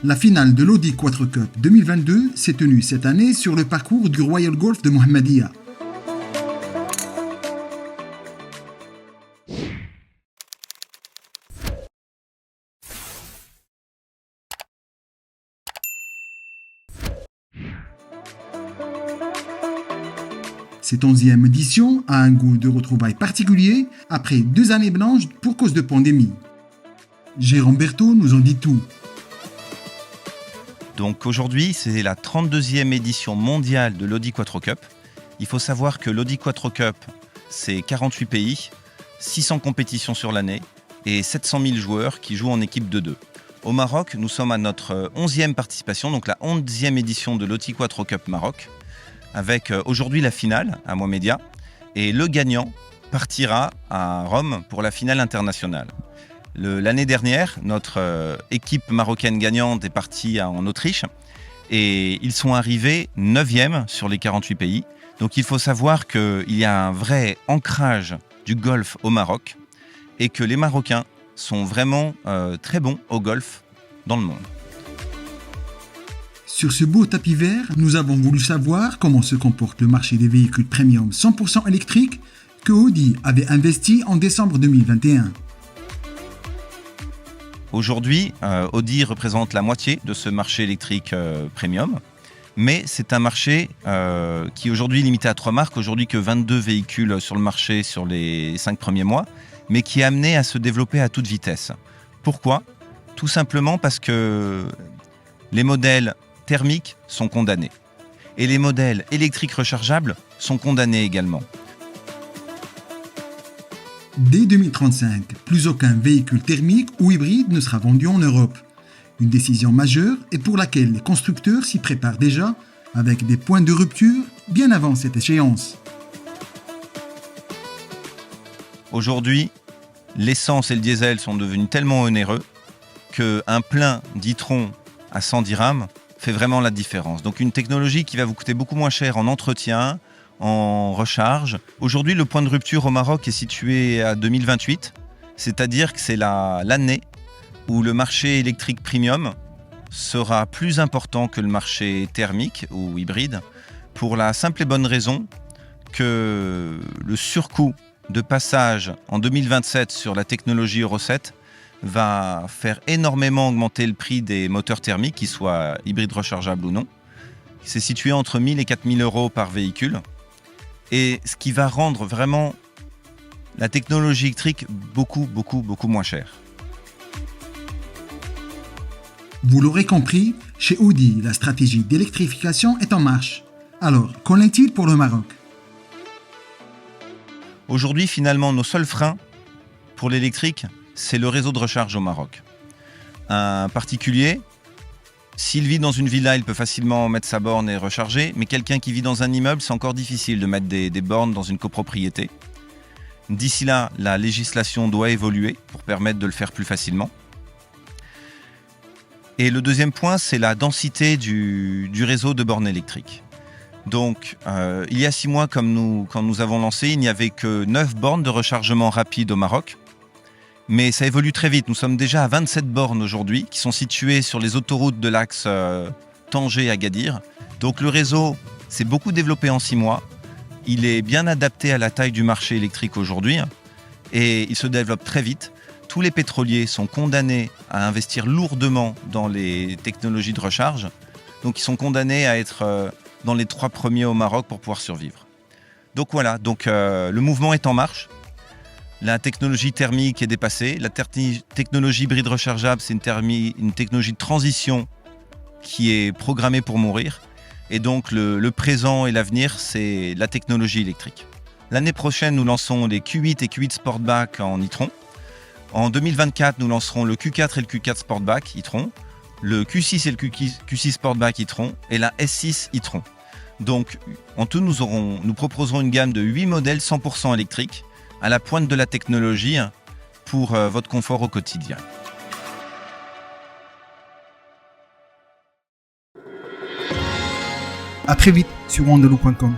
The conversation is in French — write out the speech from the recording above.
La finale de l'Audi Quattro Cup 2022 s'est tenue cette année sur le parcours du Royal Golf de Mohammedia. Cette 11e édition a un goût de retrouvailles particulier après 2 années blanches pour cause de pandémie. Jérôme Berthaud nous en dit tout. Donc aujourd'hui, c'est la 32e édition mondiale de l'Audi Quattro Cup. Il faut savoir que l'Audi Quattro Cup, c'est 48 pays, 600 compétitions sur l'année et 700 000 joueurs qui jouent en équipe de 2. Au Maroc, nous sommes à notre 11e participation, donc la 11e édition de l'Audi Quattro Cup Maroc, avec aujourd'hui la finale à Mohammedia. Et le gagnant partira à Rome pour la finale internationale. L'année dernière, notre équipe marocaine gagnante est partie en Autriche et ils sont arrivés 9e sur les 48 pays. Donc il faut savoir qu'il y a un vrai ancrage du golf au Maroc et que les Marocains sont vraiment très bons au golf dans le monde. Sur ce beau tapis vert, nous avons voulu savoir comment se comporte le marché des véhicules premium 100% électriques que Audi avait investi en décembre 2021. Aujourd'hui, Audi représente la moitié de ce marché électrique premium, mais c'est un marché qui est aujourd'hui limité à 3 marques, aujourd'hui que 22 véhicules sur le marché sur les 5 premiers mois, mais qui est amené à se développer à toute vitesse. Pourquoi ? Tout simplement parce que les modèles thermiques sont condamnés et les modèles électriques rechargeables sont condamnés également. Dès 2035, plus aucun véhicule thermique ou hybride ne sera vendu en Europe. Une décision majeure et pour laquelle les constructeurs s'y préparent déjà avec des points de rupture bien avant cette échéance. Aujourd'hui, l'essence et le diesel sont devenus tellement onéreux qu'un plein d'e-tron à 100 dirhams fait vraiment la différence. Donc une technologie qui va vous coûter beaucoup moins cher en entretien, en recharge. Aujourd'hui, le point de rupture au Maroc est situé à 2028, c'est-à-dire que c'est l'année où le marché électrique premium sera plus important que le marché thermique ou hybride, pour la simple et bonne raison que le surcoût de passage en 2027 sur la technologie Euro 7 va faire énormément augmenter le prix des moteurs thermiques, qu'ils soient hybrides rechargeables ou non. C'est situé entre 1 000 et 4 000 euros par véhicule. Et ce qui va rendre vraiment la technologie électrique beaucoup moins chère. Vous l'aurez compris, chez Audi, la stratégie d'électrification est en marche. Alors, qu'en est-il pour le Maroc ? Aujourd'hui, finalement, nos seuls freins pour l'électrique, c'est le réseau de recharge au Maroc. Un particulier, s'il vit dans une villa, il peut facilement mettre sa borne et recharger, mais quelqu'un qui vit dans un immeuble, c'est encore difficile de mettre des bornes dans une copropriété. D'ici là, la législation doit évoluer pour permettre de le faire plus facilement. Et le deuxième point, c'est la densité du réseau de bornes électriques. Donc, il y a 6 mois, quand nous avons lancé, il n'y avait que 9 bornes de rechargement rapide au Maroc. Mais ça évolue très vite. Nous sommes déjà à 27 bornes aujourd'hui qui sont situées sur les autoroutes de l'axe Tanger-Agadir. Donc le réseau s'est beaucoup développé en 6 mois. Il est bien adapté à la taille du marché électrique aujourd'hui et il se développe très vite. Tous les pétroliers sont condamnés à investir lourdement dans les technologies de recharge. Donc ils sont condamnés à être dans les 3 premiers au Maroc pour pouvoir survivre. Donc voilà, le mouvement est en marche. La technologie thermique est dépassée. La technologie hybride rechargeable, c'est une technologie de transition qui est programmée pour mourir. Et donc, le présent et l'avenir, c'est la technologie électrique. L'année prochaine, nous lançons les Q8 et Q8 Sportback en e-tron. En 2024, nous lancerons le Q4 et le Q4 Sportback e-tron, le Q6 et le Q6 Sportback e-tron et la S6 e-tron. Donc, en tout, nous proposerons une gamme de 8 modèles 100% électriques à la pointe de la technologie pour votre confort au quotidien. À très vite sur wandeloo.com.